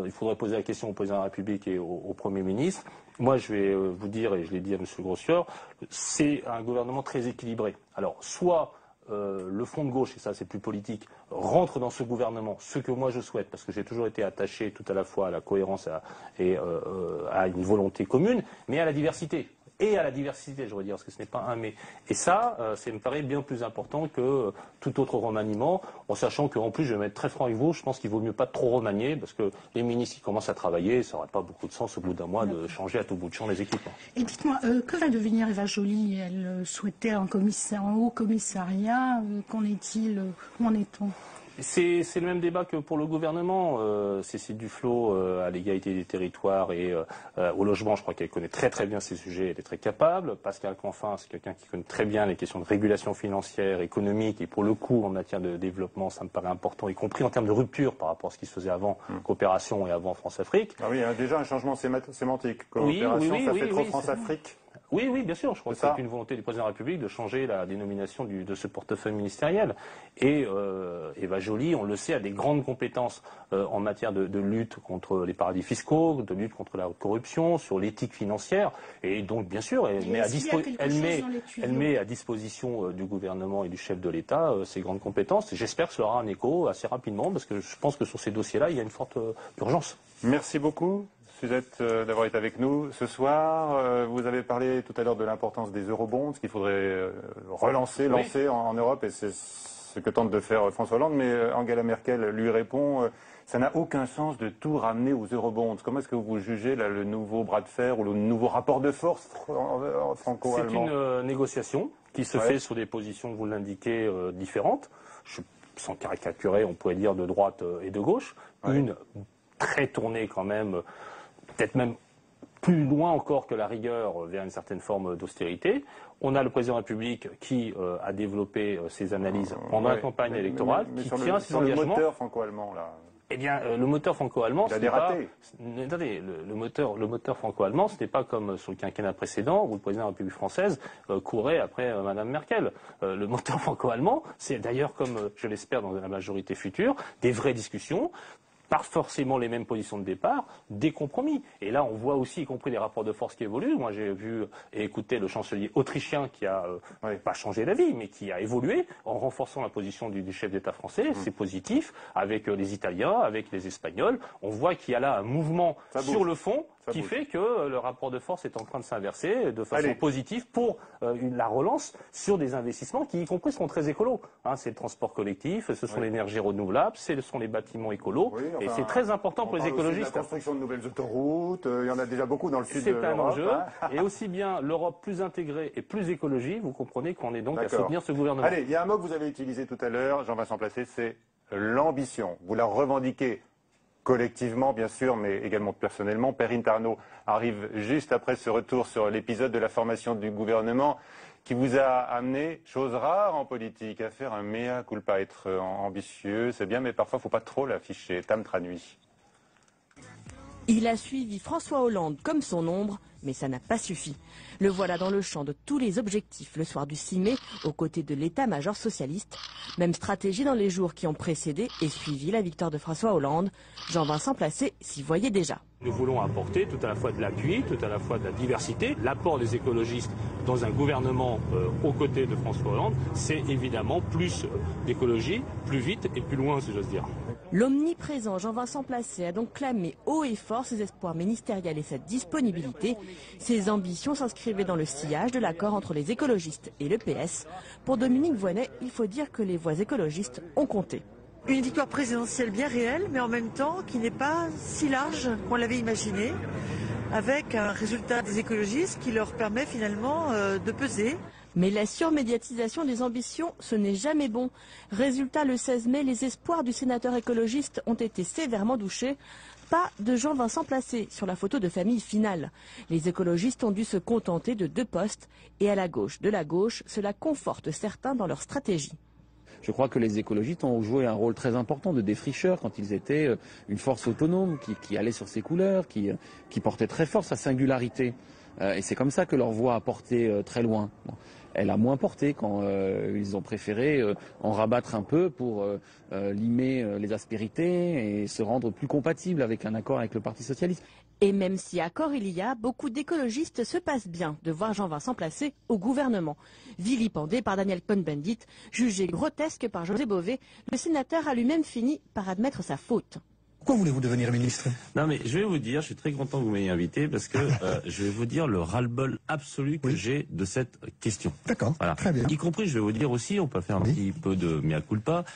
il faudrait poser la question au président de la République et au Premier ministre. Moi, je vais vous dire, et je l'ai dit à M. Grossior, c'est un gouvernement très équilibré. Alors, soit le front de gauche, et ça c'est plus politique, rentre dans ce gouvernement, ce que moi je souhaite, parce que j'ai toujours été attaché tout à la fois à la cohérence et à une volonté commune, mais à la diversité. Et à la diversité, je veux dire, parce que ce n'est pas un mais. Et ça, ça me paraît bien plus important que tout autre remaniement, en sachant qu'en plus, je vais être très franc avec vous, je pense qu'il vaut mieux pas trop remanier, parce que les ministres qui commencent à travailler, ça n'aurait pas beaucoup de sens au bout d'un mois de changer à tout bout de champ les équipements. Et dites-moi, que va devenir Eva Joly? Elle souhaitait un haut commissariat, qu'en est-il? Où en est-on? C'est le même débat que pour le gouvernement. Cécile Duflot à l'égalité des territoires et au logement, je crois qu'elle connaît très très bien ces sujets, elle est très capable. Pascal Canfin, c'est quelqu'un qui connaît très bien les questions de régulation financière, économique, et pour le coup, en matière de développement, ça me paraît important, y compris en termes de rupture par rapport à ce qui se faisait avant Coopération et avant France-Afrique. Ah oui, déjà un changement sémantique. Coopération, ça fait trop France-Afrique. Oui, bien sûr. Je crois que c'est une volonté du président de la République de changer la dénomination de ce portefeuille ministériel. Et Eva Joly, on le sait, a des grandes compétences en matière de lutte contre les paradis fiscaux, de lutte contre la corruption, sur l'éthique financière. Et donc, bien sûr, elle met à disposition du gouvernement et du chef de l'État ces grandes compétences. Et j'espère que cela aura un écho assez rapidement, parce que je pense que sur ces dossiers-là, il y a une forte urgence. Merci beaucoup, Suzette, d'avoir été avec nous ce soir. Vous avez parlé tout à l'heure de l'importance des eurobonds, qu'il faudrait lancer en Europe, et c'est ce que tente de faire François Hollande, mais Angela Merkel lui répond ça n'a aucun sens de tout ramener aux eurobonds. Comment est-ce que vous jugez là, le nouveau bras de fer ou le nouveau rapport de force franco-allemand? C'est une négociation qui se fait sur des positions, vous l'indiquez, différentes. Sans caricaturer, on pourrait dire de droite et de gauche. Une très tournée quand même, peut-être même plus loin encore que la rigueur vers une certaine forme d'austérité. On a le président de la République qui a développé ses analyses pendant la campagne électorale, qui tient ses engagements. Le moteur franco-allemand, là. Eh bien, le moteur franco-allemand, il a des ratés. Attendez, le moteur franco-allemand, ce n'est pas comme sur le quinquennat précédent où le président de la République française courait après Madame Merkel. Le moteur franco-allemand, c'est d'ailleurs, comme je l'espère dans la majorité future, des vraies discussions. Pas forcément les mêmes positions de départ, des compromis. Et là, on voit aussi, y compris des rapports de force qui évoluent. Moi, j'ai vu et écouté le chancelier autrichien qui a pas changé d'avis, mais qui a évolué en renforçant la position du chef d'État français. C'est positif. Avec les Italiens, avec les Espagnols, on voit qu'il y a là un mouvement sur le fond qui fait que le rapport de force est en train de s'inverser de façon positive pour la relance sur des investissements qui, y compris, seront très écolos. C'est le transport collectif, ce sont les énergies renouvelables, ce sont les bâtiments écolos. Oui, et c'est très important pour les écologistes. La construction de nouvelles autoroutes, il y en a déjà beaucoup dans le sud de l'Europe. C'est un enjeu. Et aussi bien l'Europe plus intégrée et plus écologique, vous comprenez qu'on est donc à soutenir ce gouvernement. Allez, il y a un mot que vous avez utilisé tout à l'heure, Jean-Vincent Placé, c'est l'ambition. Vous la revendiquez collectivement, bien sûr, mais également personnellement. Perrine Tarnaud arrive juste après ce retour sur l'épisode de la formation du gouvernement qui vous a amené, chose rare en politique, à faire un mea culpa, être ambitieux, c'est bien, mais parfois il ne faut pas trop l'afficher. Tam Tranui. Il a suivi François Hollande comme son ombre, mais ça n'a pas suffi. Le voilà dans le champ de tous les objectifs le soir du 6 mai, aux côtés de l'état-major socialiste. Même stratégie dans les jours qui ont précédé et suivi la victoire de François Hollande. Jean-Vincent Placé s'y voyait déjà. Nous voulons apporter tout à la fois de l'appui, tout à la fois de la diversité. L'apport des écologistes dans un gouvernement aux côtés de François Hollande, c'est évidemment plus d'écologie, plus vite et plus loin, si j'ose dire. L'omniprésent Jean-Vincent Placé a donc clamé haut et fort ses espoirs ministériels et sa disponibilité. Ses ambitions s'inscrivaient dans le sillage de l'accord entre les écologistes et le PS. Pour Dominique Voynet, il faut dire que les voix écologistes ont compté. Une victoire présidentielle bien réelle, mais en même temps qui n'est pas si large qu'on l'avait imaginé, avec un résultat des écologistes qui leur permet finalement de peser. Mais la surmédiatisation des ambitions, ce n'est jamais bon. Résultat, le 16 mai, les espoirs du sénateur écologiste ont été sévèrement douchés. Pas de Jean-Vincent Placé sur la photo de famille finale. Les écologistes ont dû se contenter de 2 postes. Et à la gauche de la gauche, cela conforte certains dans leur stratégie. Je crois que les écologistes ont joué un rôle très important de défricheur quand ils étaient une force autonome qui allait sur ses couleurs, qui portait très fort sa singularité. Et c'est comme ça que leur voix a porté très loin. Elle a moins porté quand ils ont préféré en rabattre un peu pour limer les aspérités et se rendre plus compatible avec un accord avec le Parti socialiste. Et même si accord il y a, beaucoup d'écologistes se passent bien de voir Jean-Vincent Placé au gouvernement. Vilipendé par Daniel Cohn-Bendit, jugé grotesque par José Bové, le sénateur a lui-même fini par admettre sa faute. Pourquoi voulez-vous devenir ministre? Non mais je vais vous dire, je suis très content que vous m'ayez invité parce que je vais vous dire le ras-le-bol absolu que j'ai de cette question. D'accord, voilà. Très bien. Y compris, je vais vous dire aussi, on peut faire un petit peu de mea culpa.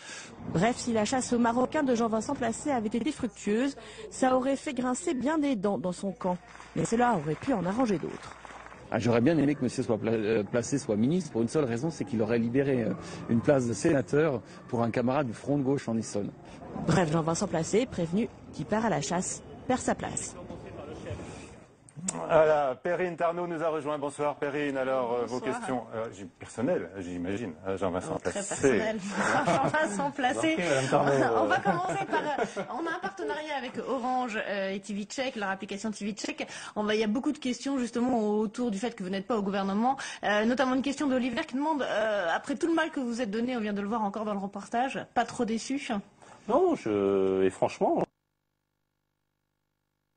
Bref, si la chasse aux Marocains de Jean-Vincent Placé avait été fructueuse, ça aurait fait grincer bien des dents dans son camp. Mais cela aurait pu en arranger d'autres. J'aurais bien aimé que M. Placé soit ministre pour une seule raison, c'est qu'il aurait libéré une place de sénateur pour un camarade du Front de gauche en Essonne. Bref, Jean-Vincent Placé, prévenu, qui part à la chasse, perd sa place. Voilà, Perrine Tarnaud nous a rejoint. Bonsoir Perrine. Alors, vos questions personnelles, j'imagine, Jean-Vincent Placé. Très personnel. Jean-Vincent Placé. On va commencer par... On a un partenariat avec Orange et TV Check, leur application TV Check. Il y a beaucoup de questions justement autour du fait que vous n'êtes pas au gouvernement. Notamment une question d'Olivier qui demande, après tout le mal que vous êtes donné, on vient de le voir encore dans le reportage, pas trop déçu? Non, et franchement...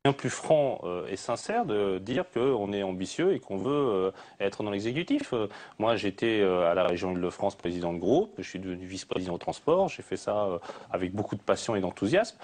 bien plus franc et sincère de dire qu'on est ambitieux et qu'on veut être dans l'exécutif. Moi, j'étais à la région Île-de-France président de groupe, je suis devenu vice-président au transport, j'ai fait ça avec beaucoup de passion et d'enthousiasme.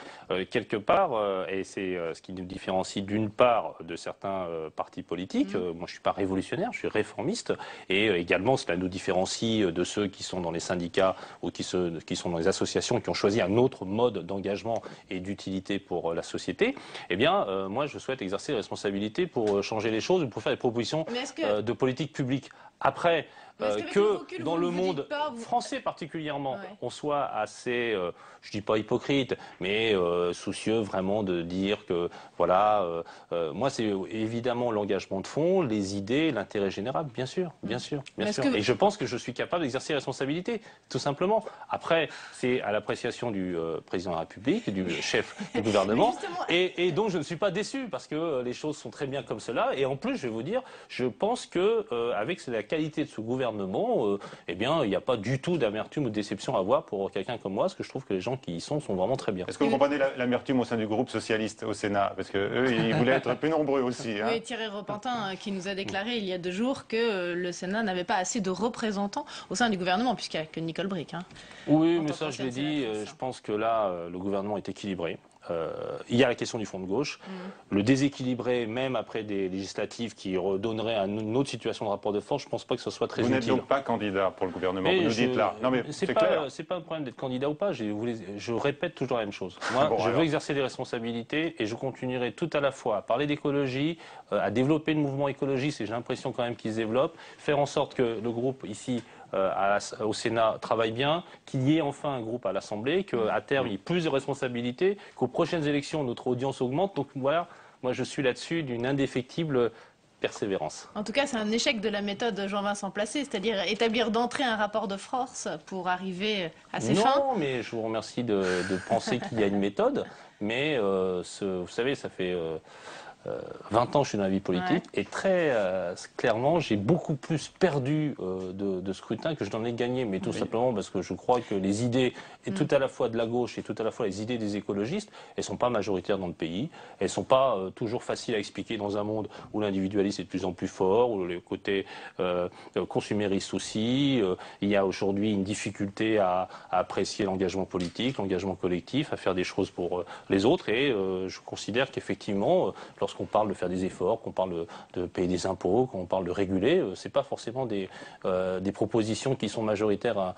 Quelque part, et c'est ce qui nous différencie d'une part de certains partis politiques, moi je ne suis pas révolutionnaire, je suis réformiste, et également cela nous différencie de ceux qui sont dans les syndicats ou qui sont dans les associations qui ont choisi un autre mode d'engagement et d'utilité pour la société. Eh bien, moi, je souhaite exercer les responsabilités pour changer les choses, pour faire des propositions de politique publique. Après, que dans le monde français particulièrement, on soit assez, je dis pas hypocrite, mais soucieux vraiment de dire que, voilà, moi c'est évidemment l'engagement de fond, les idées, l'intérêt général, bien sûr, bien sûr, bien sûr. Et je pense que je suis capable d'exercer les responsabilités, tout simplement. Après, c'est à l'appréciation du président de la République, du chef du gouvernement, et donc je ne suis pas déçu parce que les choses sont très bien comme cela. Et en plus, je vais vous dire, je pense que avec la qualité de ce gouvernement, eh bien, il n'y a pas du tout d'amertume ou de déception à avoir pour quelqu'un comme moi, parce que je trouve que les gens qui y sont vraiment très bien. Est-ce que vous comprenez l'amertume au sein du groupe socialiste au Sénat? Parce qu'eux, ils voulaient être plus nombreux aussi. Hein. Oui, Thierry Repentin qui nous a déclaré il y a 2 jours que le Sénat n'avait pas assez de représentants au sein du gouvernement, puisqu'il n'y a que Nicole Bricq. Hein, oui, mais ça, je l'ai dit, je pense que là, le gouvernement est équilibré. Il y a la question du front de gauche. Le déséquilibré, même après des législatives qui redonneraient une autre situation de rapport de force, je ne pense pas que ce soit très utile. Vous n'êtes donc pas candidat pour le gouvernement, vous nous dites là. Non, mais c'est clair. C'est pas un problème d'être candidat ou pas. Je répète toujours la même chose. Moi, je veux exercer des responsabilités et je continuerai tout à la fois à parler d'écologie, à développer le mouvement écologiste, et j'ai l'impression quand même qu'il se développe, faire en sorte que le groupe ici au Sénat travaille bien, qu'il y ait enfin un groupe à l'Assemblée, qu'à terme il y ait plus de responsabilités, qu'aux prochaines élections notre audience augmente. Donc voilà, moi je suis là-dessus d'une indéfectible persévérance. En tout cas, c'est un échec de la méthode Jean-Vincent Placé, c'est-à-dire établir d'entrée un rapport de force pour arriver à ses fins. Non, mais je vous remercie de penser qu'il y a une méthode, mais vous savez, ça fait 20 ans que je suis dans la vie politique et très clairement, j'ai beaucoup plus perdu de scrutin que je n'en ai gagné, mais tout simplement parce que je crois que les idées, et tout à la fois de la gauche et tout à la fois les idées des écologistes, elles ne sont pas majoritaires dans le pays, elles ne sont pas toujours faciles à expliquer dans un monde où l'individualisme est de plus en plus fort, où le côté consumériste aussi, il y a aujourd'hui une difficulté à apprécier l'engagement politique, l'engagement collectif, à faire des choses pour les autres, et je considère qu'effectivement, lorsqu'on parle de faire des efforts, qu'on parle de payer des impôts, qu'on parle de réguler, c'est pas forcément des propositions qui sont majoritaires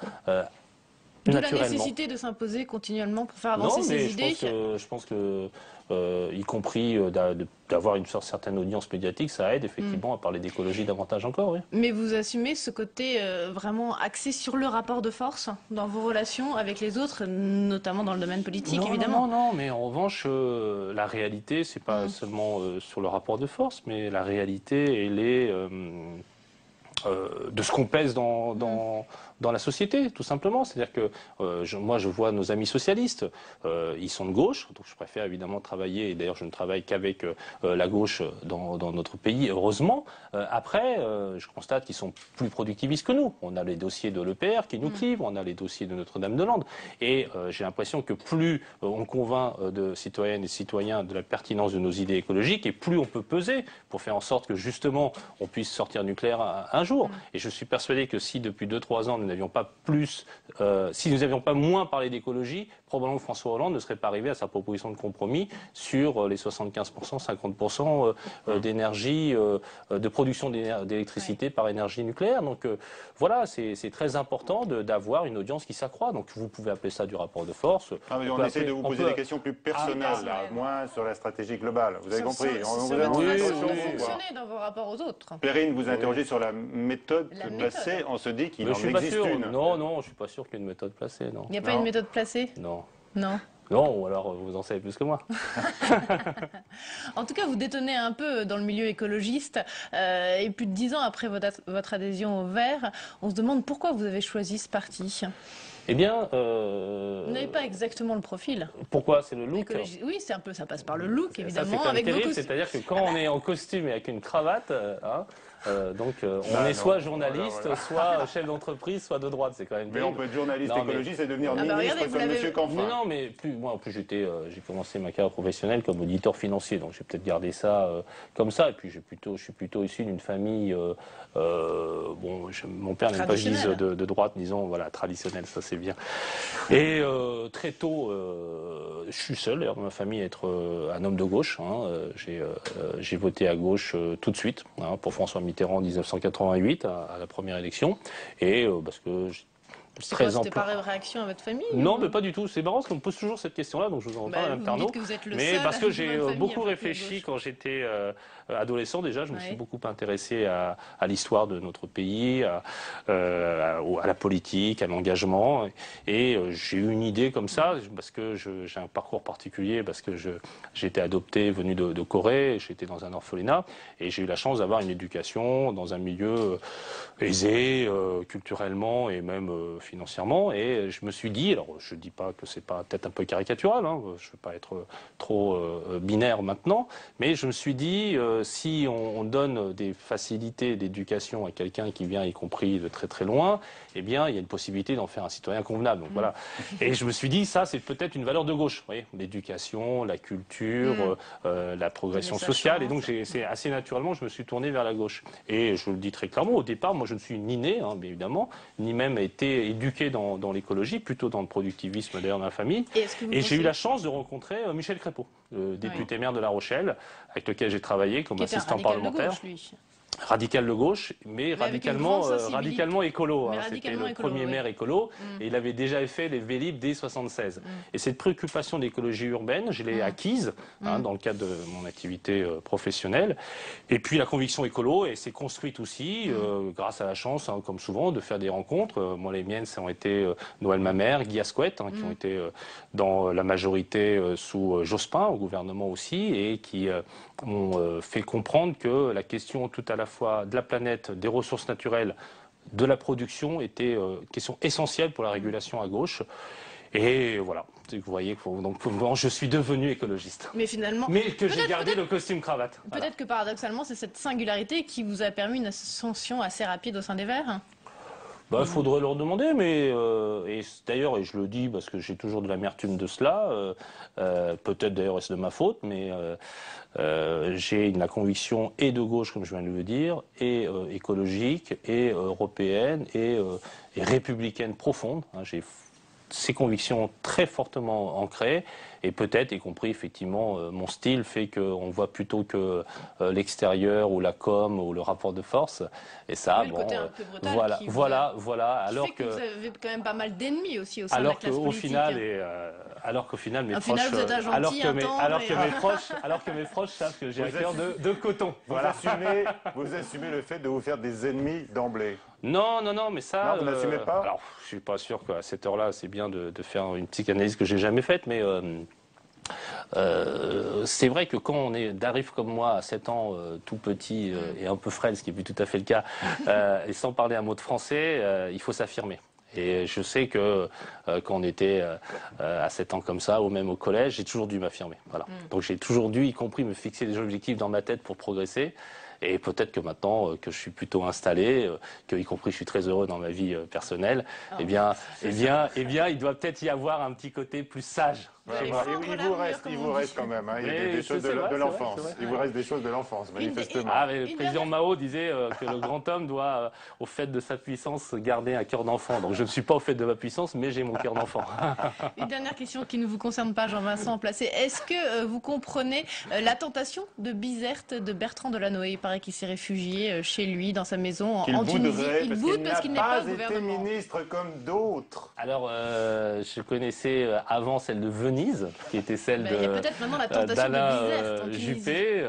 D'où naturellement. la nécessité de s'imposer continuellement pour faire avancer ces idées. Je pense que y compris d'avoir une certaine audience médiatique, ça aide effectivement à parler d'écologie davantage encore. Oui. Mais vous assumez ce côté vraiment axé sur le rapport de force dans vos relations avec les autres, notamment dans le domaine politique, évidemment. Non, mais en revanche, la réalité, c'est pas seulement sur le rapport de force, mais la réalité, elle est de ce qu'on pèse dans la société, tout simplement. C'est-à-dire que moi, je vois nos amis socialistes, ils sont de gauche, donc je préfère évidemment travailler, et d'ailleurs je ne travaille qu'avec la gauche dans notre pays, heureusement. Après, je constate qu'ils sont plus productivistes que nous. On a les dossiers de l'EPR qui nous clivent, on a les dossiers de Notre-Dame-de-Lande, et j'ai l'impression que plus on convainc de citoyennes et citoyens de la pertinence de nos idées écologiques, et plus on peut peser pour faire en sorte que justement on puisse sortir nucléaire un jour. Et je suis persuadé que si depuis 2-3 ans nous n'avions pas si nous n'avions pas moins parlé d'écologie, probablement que François Hollande ne serait pas arrivé à sa proposition de compromis sur les 75%, 50% d'énergie, de production d'électricité par énergie nucléaire. Donc voilà, c'est très important d'avoir une audience qui s'accroît. Donc vous pouvez appeler ça du rapport de force. On essaie de vous poser des questions plus personnelles, moins sur la stratégie globale. Vous avez compris. On fonctionner dans vos rapports aux autres. Perrine, vous interrogez sur la méthode placée. On se dit qu'il en existe une. Non, je ne suis pas sûr qu'il y ait une méthode placée. Il n'y a pas une méthode placée? Non. Non. Non, ou alors vous en savez plus que moi. En tout cas, vous détonnez un peu dans le milieu écologiste. Et plus de 10 ans après votre adhésion au Vert, on se demande pourquoi vous avez choisi ce parti. Eh bien, vous n'avez pas exactement le profil. Pourquoi? C'est le look. Oui, c'est un peu, ça passe par le look, évidemment. C'est terrible, c'est-à-dire que quand on est en costume et avec une cravate, on est soit journaliste, soit chef d'entreprise, soit de droite. C'est quand même. Mais on peut être journaliste écologiste et devenir ministre comme M. Canfin. Non, mais moi, en plus, j'ai commencé ma carrière professionnelle comme auditeur financier, donc j'ai peut-être gardé ça comme ça. Et puis, je suis plutôt issu d'une famille. Mon père n'aime pas que je dise de droite, disons, voilà, traditionnelle, ça c'est bien. Et très tôt, je suis seul, d'ailleurs, dans ma famille, à être un homme de gauche. J'ai voté à gauche tout de suite pour François Mitterrand en 1988 à la première élection, et parce que C'était pas réaction à votre famille? Non, mais pas du tout. C'est marrant parce qu'on me pose toujours cette question-là, donc je vous en parle, Madame Tarnot. Mais parce que j'ai beaucoup réfléchi quand j'étais adolescent déjà, je me suis beaucoup intéressé à l'histoire de notre pays, à la politique, à l'engagement, et j'ai eu une idée comme ça, parce que j'ai un parcours particulier, parce que j'ai été adopté, venu de Corée, j'étais dans un orphelinat, et j'ai eu la chance d'avoir une éducation dans un milieu aisé, culturellement et même financièrement, et je me suis dit, alors je dis pas que c'est pas peut-être un peu caricatural, hein, je veux pas être trop binaire maintenant, mais je me suis dit, si on donne des facilités d'éducation à quelqu'un qui vient, y compris de très très loin, eh bien il y a une possibilité d'en faire un citoyen convenable. Donc voilà. Et je me suis dit, ça c'est peut-être une valeur de gauche, vous voyez, l'éducation, la culture, la progression sociale, et donc c'est assez naturellement je me suis tourné vers la gauche. Et je le dis très clairement, au départ, moi je ne suis ni né, hein, bien évidemment, ni même été éduqué dans l'écologie, plutôt dans le productivisme d'ailleurs dans la famille. Et j'ai eu la chance de rencontrer Michel Crépeau, député maire de La Rochelle, avec lequel j'ai travaillé comme assistant parlementaire. Radical de gauche, mais radicalement écolo. Hein. C'était le premier maire écolo, et il avait déjà fait les Vélib dès 1976. Et cette préoccupation d'écologie urbaine, je l'ai acquise dans le cadre de mon activité professionnelle. Et puis la conviction écolo, et s'est construite aussi, grâce à la chance, hein, comme souvent, de faire des rencontres. Moi, les miennes, ça ont été Noël Mamère, Guy Asquette, hein, qui ont été dans la majorité sous Jospin, au gouvernement aussi, et qui ont fait comprendre que la question tout à la fois de la planète, des ressources naturelles, de la production était une question essentielle pour la régulation à gauche. Et voilà, vous voyez, donc je suis devenu écologiste. Mais finalement, que j'ai gardé le costume cravate. Peut-être que paradoxalement, c'est cette singularité qui vous a permis une ascension assez rapide au sein des Verts. Il faudrait leur demander, mais et d'ailleurs, et je le dis parce que j'ai toujours de l'amertume de cela, peut-être d'ailleurs est-ce de ma faute, mais j'ai la conviction et de gauche, comme je viens de le dire, et écologique, et européenne, et républicaine profonde. Hein, j'ai ces convictions très fortement ancrées, et peut-être, y compris effectivement, mon style fait qu'on voit plutôt que l'extérieur ou la com ou le rapport de force. Et ça, oui, le côté un peu brutal voilà. Alors que vous avez quand même pas mal d'ennemis aussi au sein de la classe politique. Alors qu'au final, mes proches, final, vous êtes un gentil, alors que mes proches savent que j'ai un cœur de coton. Vous assumez le fait de vous faire des ennemis d'emblée. Non, mais ça... Non, vous n'assumez pas? Alors, je suis pas sûr qu'à cette heure-là, c'est bien de faire une psychanalyse que j'ai jamais faite, mais c'est vrai que quand on arrive comme moi à 7 ans, tout petit et un peu frêle, ce qui est plus tout à fait le cas, et sans parler un mot de français, il faut s'affirmer. Et je sais que quand on était à 7 ans comme ça, ou même au collège, j'ai toujours dû m'affirmer. Voilà. Donc j'ai toujours dû, y compris, me fixer des objectifs dans ma tête pour progresser. Et peut-être que maintenant que je suis plutôt installé, que y compris je suis très heureux dans ma vie personnelle, eh bien, il doit peut-être y avoir un petit côté plus sage. Il vous reste quand même, hein, il y a des choses de l'enfance. Il vous reste des choses de l'enfance, manifestement. Mais le président Mao disait que le grand homme doit, au fait de sa puissance, garder un cœur d'enfant. Donc je ne suis pas au fait de ma puissance, mais j'ai mon cœur d'enfant. Une dernière question qui ne vous concerne pas, Jean-Vincent Placé. Est-ce que vous comprenez la tentation de Bizerte de Bertrand Delanoë? Il paraît qu'il s'est réfugié chez lui, dans sa maison, en Tunisie. Il boude parce qu'il n'est pas au gouvernement. Il n'a pas été ministre comme d'autres. Alors, je connaissais avant celle de Venise, qui était celle d'Alain Juppé.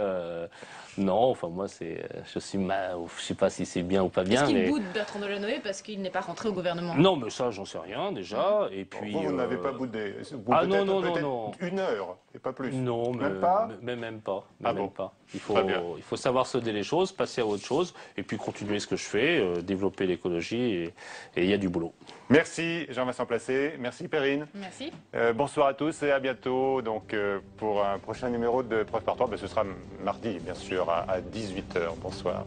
Non, enfin moi je sais pas si c'est bien ou pas bien. Est-ce qu'il boude Bertrand Delanoë parce qu'il n'est pas rentré au gouvernement? Non, mais ça j'en sais rien déjà. Et puis vous n'avez pas boudé. Non. Une heure et pas plus. Non, même pas. Il faut savoir céder les choses, passer à autre chose, et puis continuer ce que je fais, développer l'écologie, et il y a du boulot. Merci Jean-Vincent Placé, merci Perrine. Merci. Bonsoir à tous et à bientôt donc, pour un prochain numéro de Preuve par Toi. Ce sera mardi bien sûr à 18h. Bonsoir.